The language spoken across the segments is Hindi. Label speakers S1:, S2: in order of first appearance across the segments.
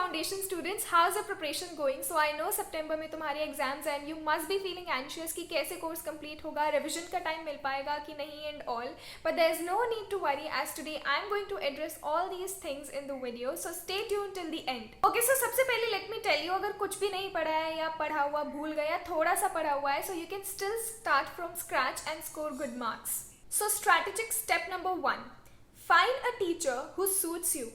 S1: Foundation students, how is the preparation going? So I know सितंबर में तुम्हारे exams and you must be feeling anxious कि कैसे कोर्स कंप्लीट होगा, रिविजन का टाइम मिल पाएगा कि नहीं and all. But there is no need to worry as today I am going to address all these things in the video. So stay tuned till the end. Okay, so सबसे पहले लेट मी टेल यू, अगर कुछ भी नहीं पढ़ा है या पढ़ा हुआ भूल गया, थोड़ा सा पढ़ा हुआ है, so you can still start from scratch and score good marks. So strategic step number 1, find a teacher who suits you.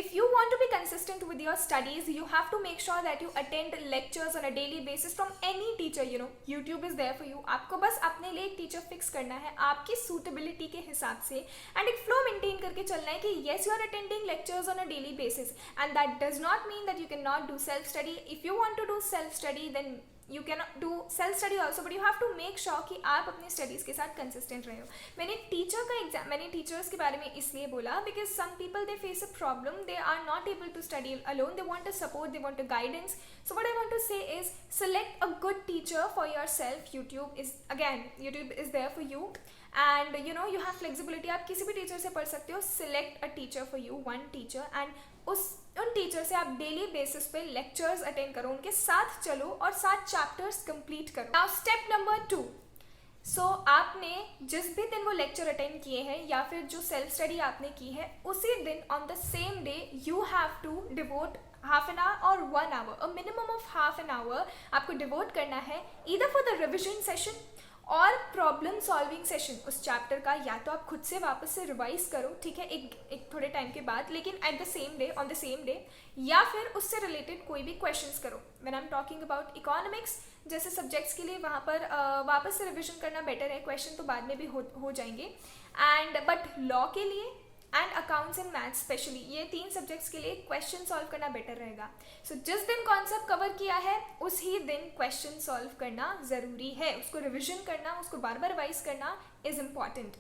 S1: If you want to be consistent with your studies, you have to make sure that you attend lectures on a daily basis from any teacher. You know, YouTube is there for you. आपको बस अपने लिए एक टीचर फिक्स करना है आपकी सूटेबिलिटी के हिसाब से एंड एक फ्लो मेंटेन करके चलना है कि yes, you are attending lectures on a daily basis, and that does not mean that you cannot do self study. If you want to do self study, then you can do self study also, but you have to make sure कि आप अपने स्टडीज़ के साथ कंसिस्टेंट रहे हो. मैंने टीचर्स के बारे में इसलिए बोला because some people they face a problem, they are not able to study alone, they want a support, they want a guidance. So what I want to say is select a good teacher for yourself. YouTube is there for you, and you know you have flexibility. आप किसी भी टीचर से पढ़ सकते हो. Select a teacher for you, one teacher, and उन टीचर से आप डेली बेसिस पे लेक्चर्स अटेंड करो, उनके साथ चलो और 7 चैप्टर्स कंप्लीट करो. Now step number 2. सो आपने जिस भी दिन वो लेक्चर अटेंड किए हैं या फिर जो सेल्फ स्टडी आपने की है, उसी दिन on the same day you have to devote half an hour और 1 hour, a minimum of half an hour आपको डिवोट करना है either for the revision session और प्रॉब्लम सॉल्विंग सेशन उस चैप्टर का. या तो आप खुद से वापस से रिवाइज करो, ठीक है, एक थोड़े टाइम के बाद, लेकिन eight the same day, on the same day, या फिर उससे रिलेटेड कोई भी क्वेश्चंस करो. When I am talking about economics जैसे सब्जेक्ट्स के लिए, वहाँ पर वापस से रिविजन करना बेटर है, क्वेश्चन तो बाद में भी हो जाएंगे. एंड बट लॉ के लिए and accounts and maths specially, ये 3 सब्जेक्ट्स के लिए क्वेश्चन सॉल्व करना बेटर रहेगा. सो जिस दिन कॉन्सेप्ट कवर किया है उस ही दिन क्वेश्चन सॉल्व करना ज़रूरी है. उसको रिविजन करना, उसको बार बार रिवाइज करना इज़ इम्पॉर्टेंट.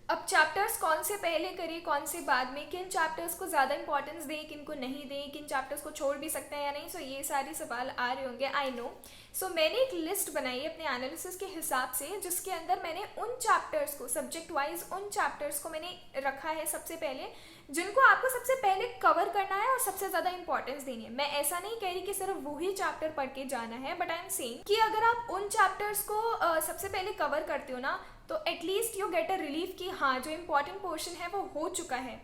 S1: अब चैप्टर्स कौन से पहले करें, कौन से बाद में, किन चैप्टर्स को ज़्यादा इंपॉर्टेंस दें, किन को नहीं दें, किन चैप्टर्स को छोड़ भी सकते हैं या नहीं, सो ये सारे सवाल आ रहे होंगे, आई नो. सो मैंने एक लिस्ट बनाई है अपने एनालिसिस के हिसाब से, जिसके अंदर मैंने उन चैप्टर्स को सब्जेक्ट वाइज उन चैप्टर्स को मैंने रखा है सबसे पहले, जिनको आपको सबसे पहले कवर करना है और सबसे ज़्यादा इंपॉर्टेंस देनी है. मैं ऐसा नहीं कह रही कि सिर्फ वही चैप्टर पढ़ के जाना है, बट आई एम सेइंग कि अगर आप उन चैप्टर्स को सबसे पहले कवर करते हो ना, तो at least you get a relief कि हाँ, जो इम्पॉर्टेंट पोर्शन है वो हो चुका है.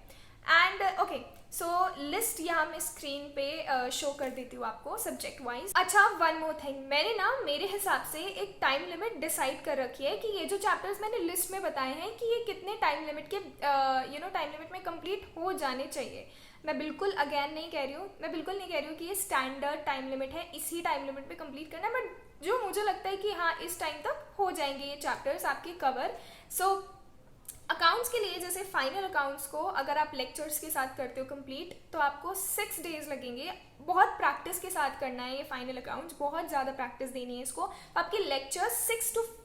S1: एंड ओके, सो लिस्ट यहाँ मैं स्क्रीन पे शो कर देती हूँ आपको सब्जेक्ट वाइज. अच्छा, वन मोर थिंग, मैंने ना मेरे हिसाब से एक टाइम लिमिट डिसाइड कर रखी है कि ये जो चैप्टर्स मैंने लिस्ट में बताए हैं कि ये कितने टाइम लिमिट के टाइम लिमिट में कंप्लीट हो जाने चाहिए. मैं बिल्कुल नहीं कह रही हूँ कि ये स्टैंडर्ड टाइम लिमिट है, इसी टाइम लिमिट पे कंप्लीट करना है, बट जो मुझे लगता है कि हाँ, इस टाइम तक हो जाएंगे ये चैप्टर्स आपके कवर. सो अकाउंट्स के लिए, जैसे फाइनल अकाउंट्स को अगर आप लेक्चर्स के साथ करते हो कंप्लीट, तो आपको 6 डेज लगेंगे. बहुत प्रैक्टिस के साथ करना है ये फाइनल अकाउंट्स, बहुत ज़्यादा प्रैक्टिस देनी है इसको. आपके लेक्चर्स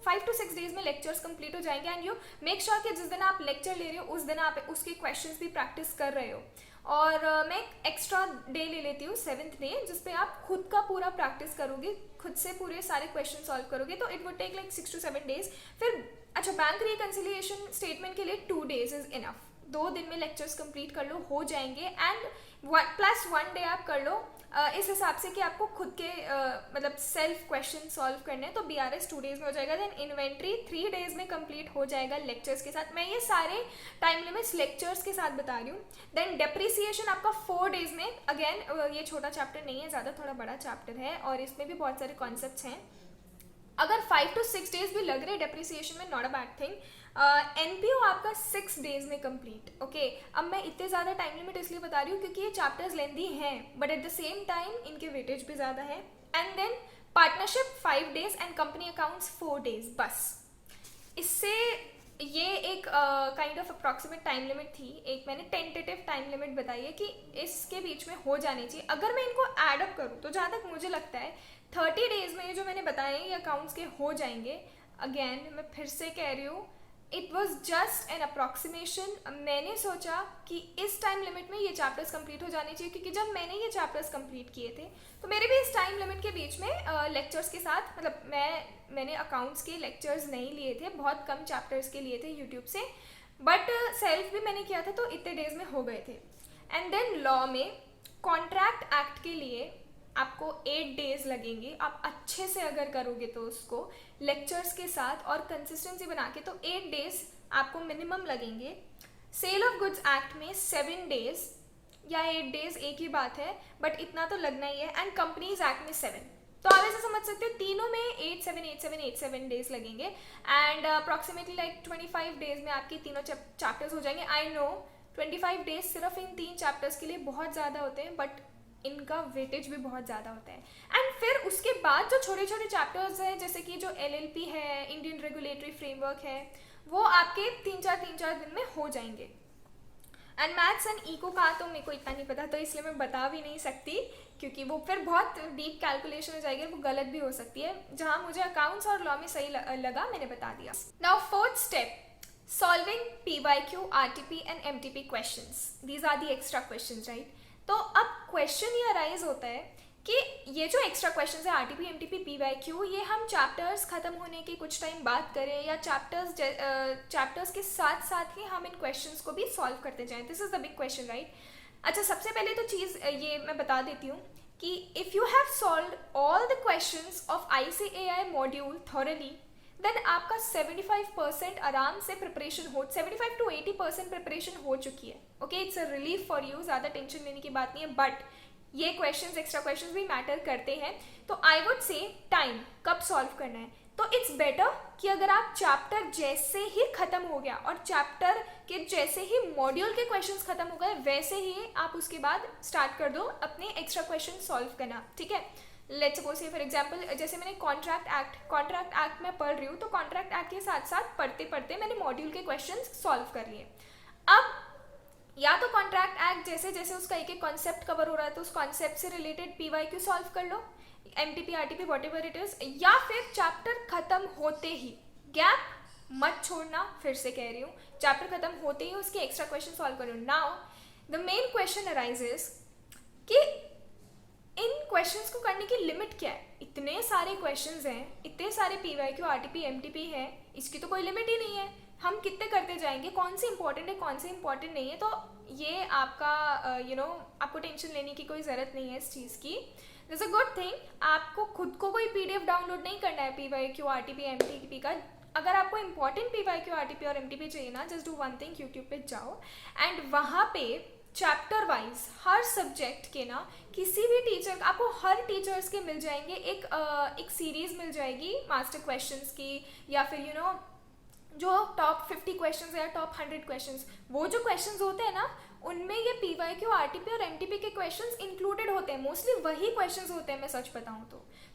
S1: 5 to 6 डेज में लेक्चर्स कंप्लीट हो जाएंगे. एंड यू मेक श्योर कि जिस दिन आप लेक्चर ले रहे हो उस दिन आप उसके क्वेश्चंस भी प्रैक्टिस कर रहे हो. और मैं एक एक्स्ट्रा डे ले लेती हूँ 7th डे, जिस पे आप खुद का पूरा प्रैक्टिस करोगे, खुद से पूरे सारे क्वेश्चन सॉल्व करोगे. तो it would take like 6 to 7 days. फिर अच्छा, बैंक रिकन्सिलिएशन स्टेटमेंट के लिए 2 days इज इनफ. 2 दिन में लेक्चर्स कंप्लीट कर लो, हो जाएंगे. एंड +1 डे आप कर लो इस हिसाब से कि आपको खुद के मतलब सेल्फ क्वेश्चन सॉल्व करने हैं. तो BRS 2 days में हो जाएगा. देन इन्वेंट्री 3 days में कंप्लीट हो जाएगा लेक्चर्स के साथ. मैं ये सारे टाइम लिमिट्स लेक्चर्स के साथ बता रही हूँ. देन डेप्रिसिएशन आपका 4 days में. अगेन ये छोटा चैप्टर नहीं है ज़्यादा, थोड़ा बड़ा चैप्टर है और इसमें भी बहुत सारे कॉन्सेप्ट्स हैं. अगर 5 to 6 days भी लग रहे हैं डेप्रिसिएशन में, not a bad thing. NPO आपका 6 days में कंप्लीट. ओके, अब मैं इतने ज़्यादा टाइम लिमिट इसलिए बता रही हूँ क्योंकि ये चैप्टर्स लेंदी हैं, but at the same time इनके वेटेज भी ज़्यादा है. And then partnership 5 days and company accounts 4 days. बस इससे ये एक kind of approximate time limit थी. एक मैंने टेंटेटिव टाइम लिमिट बताई है कि इसके बीच में हो जानी चाहिए. अगर मैं इनको एड अप करूँ तो जहाँ तक मुझे लगता है 30 days में ये जो मैंने बताए हैं ये अकाउंट्स के हो जाएंगे. अगेन मैं फिर से कह रही हूँ, it was just an approximation. मैंने सोचा कि इस टाइम लिमिट में ये चैप्टर्स कंप्लीट हो जाने चाहिए, क्योंकि जब मैंने ये चैप्टर्स कंप्लीट किए थे तो मेरे भी इस टाइम लिमिट के बीच में लेक्चर्स के साथ, मतलब मैंने अकाउंट्स के लेक्चर्स नहीं लिए थे, बहुत कम चैप्टर्स के लिए थे यूट्यूब से, बट सेल्फ भी मैंने किया था तो इतने डेज में हो गए थे. एंड देन लॉ में कॉन्ट्रैक्ट एक्ट के लिए आपको 8 डेज लगेंगे, आप अच्छे से अगर करोगे तो उसको लेक्चर्स के साथ और कंसिस्टेंसी बना के, तो 8 डेज आपको मिनिमम लगेंगे। सेल ऑफ गुड्स एक्ट में 7 डेज या 8 डेज एक ही बात है, बट इतना तो लगना ही है। एंड कंपनीज एक्ट में 7। तो आप ऐसे समझ सकते हो तीनों में 8 7 डेज लगेंगे एंड अप्रॉक्सीमेटली लाइक 25 डेज में आपके तीनों चैप्टर्स हो जाएंगे। आई नो 25 डेज सिर्फ इन 3 चैप्टर्स के लिए बहुत ज़्यादा होते हैं, बट इनका वेटेज भी बहुत ज़्यादा होता है। एंड फिर उसके बाद जो छोटे छोटे चैप्टर्स हैं, जैसे कि जो LLP है, इंडियन रेगुलेटरी फ्रेमवर्क है, वो आपके 3-4 दिन में हो जाएंगे। एंड मैथ्स एंड इको का तो मेरे को इतना नहीं पता, तो इसलिए मैं बता भी नहीं सकती, क्योंकि वो फिर बहुत डीप कैलकुलेशन हो जाएगी, वो गलत भी हो सकती है। जहाँ मुझे अकाउंट्स और लॉ में सही लगा मैंने बता दिया। Now fourth step, solving PYQ, RTP and MTP questions. These are the extra questions, right. तो अब क्वेश्चन ये अराइज होता है कि ये जो एक्स्ट्रा क्वेश्चंस है RTP, MTP, PYQ, ये हम चैप्टर्स खत्म होने के कुछ टाइम बाद करें या चैप्टर्स के साथ साथ ही हम इन क्वेश्चंस को भी सॉल्व करते जाएं। This is the big question, right. अच्छा, सबसे पहले तो चीज़ ये मैं बता देती हूँ कि if you have solved all the questions of ICAI module thoroughly, then आपका 75% आराम से प्रिपरेशन हो, 75 to 80% प्रिपरेशन हो चुकी है। Okay, it's a relief for you, ज़्यादा टेंशन लेने की बात नहीं है। बट ये क्वेश्चंस, एक्स्ट्रा क्वेश्चंस भी मैटर करते हैं। तो आई वुड से टाइम, कब सॉल्व करना है, तो इट्स बेटर कि अगर आप चैप्टर जैसे ही खत्म हो गया और चैप्टर के जैसे ही मॉड्यूल के क्वेश्चंस खत्म हो गए, वैसे ही आप उसके बाद स्टार्ट कर दो अपने एक्स्ट्रा क्वेश्चन सॉल्व करना, ठीक है। लेट्स सपोज फॉर एग्जांपल, जैसे मैंने कॉन्ट्रैक्ट एक्ट में पढ़ रही हूँ, तो कॉन्ट्रैक्ट एक्ट के साथ साथ पढ़ते पढ़ते मैंने मॉड्यूल के क्वेश्चंस सॉल्व कर लिए। अब या तो कॉन्ट्रैक्ट एक्ट जैसे जैसे उसका एक एक कॉन्सेप्ट कवर हो रहा है, तो उस कॉन्सेप्ट से रिलेटेड PYQ सॉल्व कर लो, MTP, RTP, what ever it is, या फिर चैप्टर खत्म होते ही, गैप मत छोड़ना, फिर से कह रही हूँ, चैप्टर खत्म होते ही उसके एक्स्ट्रा क्वेश्चन सॉल्व करो। Now the main question arises कि इन क्वेश्चंस को करने की लिमिट क्या है। इतने सारे क्वेश्चंस हैं, इतने सारे PYQ, RTP, MTP है, इसकी तो कोई लिमिट ही नहीं है। हम कितने करते जाएंगे, कौन से इंपॉर्टेंट है, कौन से इंपॉर्टेंट नहीं है। तो ये आपका आपको टेंशन लेने की कोई ज़रूरत नहीं है इस चीज़ की। दिस अ गुड थिंग, आपको खुद को कोई PDF डाउनलोड नहीं करना है PYQ, RTP, MTP का। अगर आपको इंपॉर्टेंट PYQ, RTP और MTP चाहिए ना, just do one thing, YouTube पे जाओ एंड वहाँ पे चैप्टर वाइज हर सब्जेक्ट के ना किसी भी टीचर, आपको हर टीचर्स के मिल जाएंगे, एक सीरीज मिल जाएगी मास्टर क्वेश्चंस की, या फिर जो टॉप 50 क्वेश्चंस या टॉप 100 क्वेश्चंस, वो जो क्वेश्चंस होते हैं ना, उनमें ये PYQ, RTP और MTP के क्वेश्चंस इंक्लूडेड होते हैं। मोस्टली वही क्वेश्चंस होते हैं, मैं सच बताऊं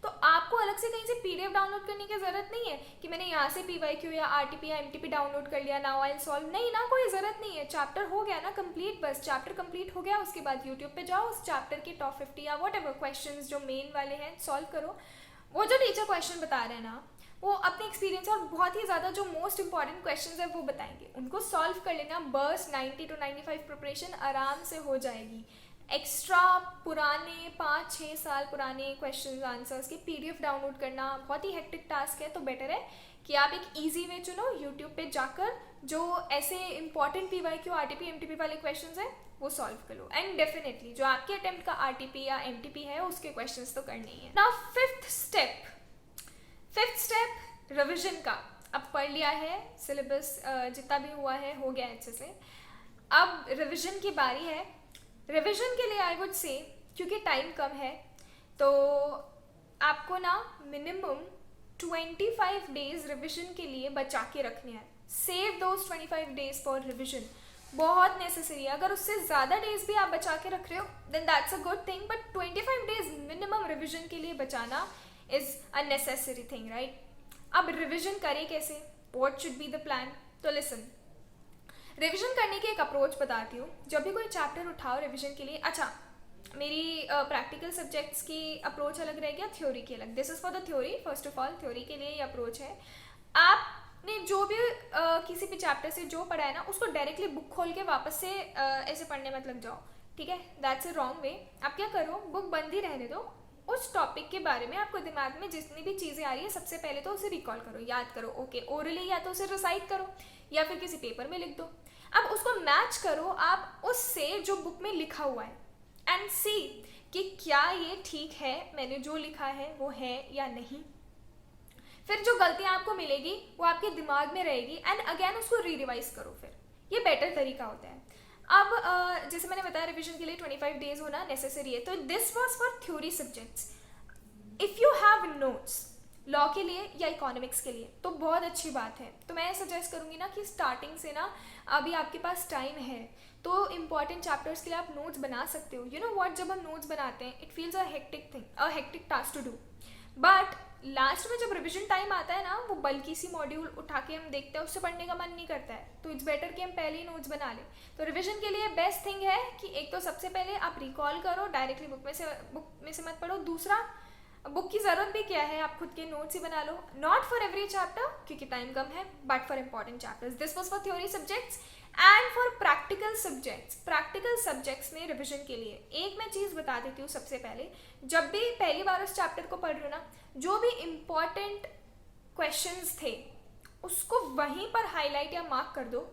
S1: तो आपको अलग से कहीं से PDF डाउनलोड करने की ज़रूरत नहीं है कि मैंने यहाँ से PYQ या RTP या MTP डाउनलोड कर लिया, नाउ आई सॉल्व, नहीं ना, कोई ज़रूरत नहीं है। चैप्टर हो गया ना कंप्लीट, बस चैप्टर कंप्लीट हो गया, उसके बाद यूट्यूब पे जाओ, उस चैप्टर के टॉप 50 या वॉट एवर क्वेश्चन जो मेन वाले हैं सॉल्व करो। वो जो टीचर क्वेश्चन बता रहे हैं ना, वो अपने एक्सपीरियंस और बहुत ही ज़्यादा जो मोस्ट इंपॉर्टेंट क्वेश्चंस है वो बताएंगे, उनको सॉल्व कर लेना, बस 90 to 95 प्रिपरेशन आराम से हो जाएगी। एक्स्ट्रा पुराने 5-6 साल पुराने क्वेश्चंस आंसर्स के PDF डाउनलोड करना बहुत ही हेक्टिक टास्क है, तो बेटर है कि आप एक ईजी वे चुनो, यूट्यूब पे जाकर जो ऐसे इंपॉर्टेंट PYQ, RTP, MTP वाले क्वेश्चंस हैं वो सॉल्व कर लो। एंड डेफिनेटली जो आपके अटेम्प्ट का RTP या MTP है उसके क्वेश्चंस तो करने ही है। नाउ फिफ्थ स्टेप रिविजन का। अब पढ़ लिया है सिलेबस, जितना भी हुआ है हो गया अच्छे से, अब रिविजन की बारी है। रिविजन के लिए आई वुड से, क्योंकि टाइम कम है, तो आपको ना मिनिमम 25 डेज रिविजन के लिए बचा के रखने हैं। Save those 25 days for revision, बहुत नेसेसरी है। अगर उससे ज़्यादा डेज भी आप बचा के रख रहे हो then that's a good thing, but 25 days minimum revision के लिए बचाना is a necessary thing, right. अब रिविजन करें कैसे, what should be the plan. तो लिसन, रिविजन करने की एक अप्रोच बताती हूँ। जब भी कोई चैप्टर उठाओ रिविजन के लिए, अच्छा मेरी प्रैक्टिकल सब्जेक्ट्स की अप्रोच अलग रहेगी या थ्योरी की अलग। This is for the theory, first of all theory के लिए ये अप्रोच है। आपने जो भी किसी भी चैप्टर से जो पढ़ा है ना, उसको डायरेक्टली बुक खोल के वापस से ऐसे पढ़ने मत लग जाओ, ठीक है, दैट्स अ रॉन्ग वे। आप क्या करो, बुक बंद ही रहने दो, उस टॉपिक के बारे में आपको दिमाग में जितनी भी चीज़ें आ रही है सबसे पहले तो उसे रिकॉल करो, याद करो, ओके, ओरली या तो उसे रिसाइट करो या फिर किसी पेपर में लिख दो। अब उसको मैच करो आप उससे जो बुक में लिखा हुआ है, एंड सी कि क्या ये ठीक है, मैंने जो लिखा है वो है या नहीं। फिर जो गलतियां आपको मिलेगी वो आपके दिमाग में रहेगी एंड अगेन उसको री रिवाइज करो। फिर ये बेटर तरीका होता है। अब जैसे मैंने बताया रिविजन के लिए 25 डेज होना नेसेसरी है। तो this was for theory subjects. If you have notes law के लिए या इकोनॉमिक्स के लिए तो बहुत अच्छी बात है। तो मैं सजेस्ट करूँगी ना कि स्टार्टिंग से ना, अभी आपके पास टाइम है तो इंपॉर्टेंट चैप्टर्स के लिए आप नोट्स बना सकते हो। यू नो व्हाट, जब हम नोट्स बनाते हैं it feels a hectic thing, a hectic task to do, but last में जब रिविजन टाइम आता है ना, वो बल्कि सी मॉड्यूल उठा के हम देखते हैं, उससे पढ़ने का मन नहीं करता है। तो इट्स बेटर कि हम पहले ही नोट्स बना लें। तो रिविजन के लिए बेस्ट थिंग है कि एक तो सबसे पहले आप रिकॉल करो, डायरेक्टली बुक में से मत पढ़ो। दूसरा, बुक की ज़रूरत भी क्या है, आप खुद के नोट्स ही बना लो। नॉट फॉर एवरी चैप्टर क्योंकि टाइम कम है, but for important chapters. This was for theory subjects and for practical subjects. Practical subjects में रिविजन के लिए एक मैं चीज़ बता देती हूँ सबसे पहले। जब भी पहली बार उस चैप्टर को पढ़ रहे हो ना, जो भी इम्पॉर्टेंट क्वेश्चंस थे उसको वहीं पर हाईलाइट या मार्क कर दो,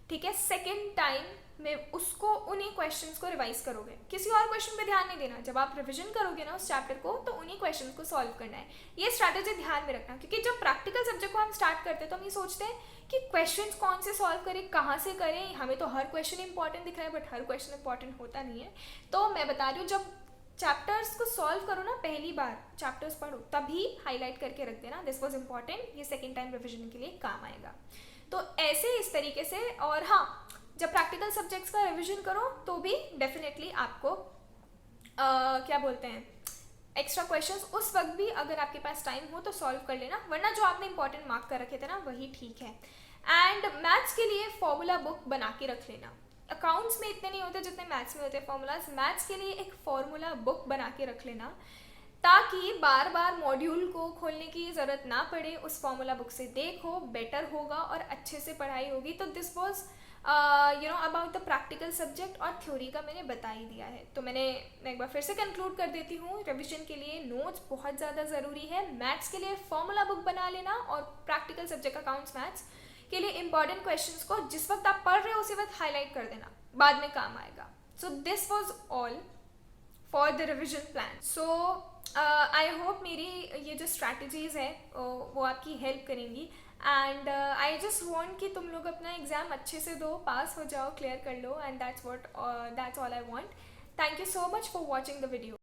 S1: ठीक है। सेकेंड टाइम में उसको, उन्हीं क्वेश्चंस को रिवाइज करोगे, किसी और क्वेश्चन पे ध्यान नहीं देना। जब आप रिवीजन करोगे ना उस चैप्टर को, तो उन्हीं क्वेश्चंस को सॉल्व करना है। ये स्ट्रैटेजी ध्यान में रखना, क्योंकि जब प्रैक्टिकल सब्जेक्ट को हम स्टार्ट करते हैं तो हम ये सोचते हैं कि क्वेश्चंस कौन से सॉल्व करें, कहाँ से करें। हमें तो हर क्वेश्चन इंपॉर्टेंट दिख रहा है, बट हर क्वेश्चन इंपॉर्टेंट होता नहीं है। तो मैं बता रही हूँ, जब चैप्टर्स को सॉल्व करो ना, पहली बार चैप्टर्स पढ़ो, तभी हाईलाइट करके रख देना दिस वॉज इंपॉर्टेंट, ये सेकेंड टाइम रिविजन के लिए काम आएगा। तो ऐसे इस तरीके से। और हाँ, जब प्रैक्टिकल सब्जेक्ट्स का रिवीजन करो तो भी डेफिनेटली आपको क्या बोलते हैं, एक्स्ट्रा क्वेश्चंस उस वक्त भी अगर आपके पास टाइम हो तो सॉल्व कर लेना, वरना जो आपने इंपॉर्टेंट मार्क कर रखे थे ना वही ठीक है। एंड मैथ्स के लिए फॉर्मूला बुक बना के रख लेना। अकाउंट्स में इतने नहीं होते जितने मैथ्स में होते हैं फॉर्मूलाज। मैथ्स के लिए एक फॉर्मूला बुक बना के रख लेना, ताकि बार बार मॉड्यूल को खोलने की ज़रूरत ना पड़े। उस फॉर्मूला बुक से देखो, बेटर होगा और अच्छे से पढ़ाई होगी। तो this was about the practical subject, और थ्योरी का मैंने बता ही दिया है। तो मैं एक बार फिर से कंक्लूड कर देती हूँ, रिविजन के लिए नोट्स बहुत ज़्यादा ज़रूरी है। मैथ्स के लिए फॉर्मूला बुक बना लेना, और प्रैक्टिकल सब्जेक्ट अकाउंट्स मैथ्स के लिए इंपॉर्टेंट क्वेश्चंस को जिस वक्त आप पढ़ रहे हो उसी वक्त हाईलाइट कर देना, बाद में काम आएगा। So this was all for the revision plan. So I hope मेरी ये जो स्ट्रैटेजीज़ है वो आपकी हेल्प करेंगी। एंड आई जस्ट वॉन्ट कि तुम लोग अपना एग्ज़ाम अच्छे से दो, पास हो जाओ, क्लियर कर लो, and that's all I want. Thank you so much for watching the video.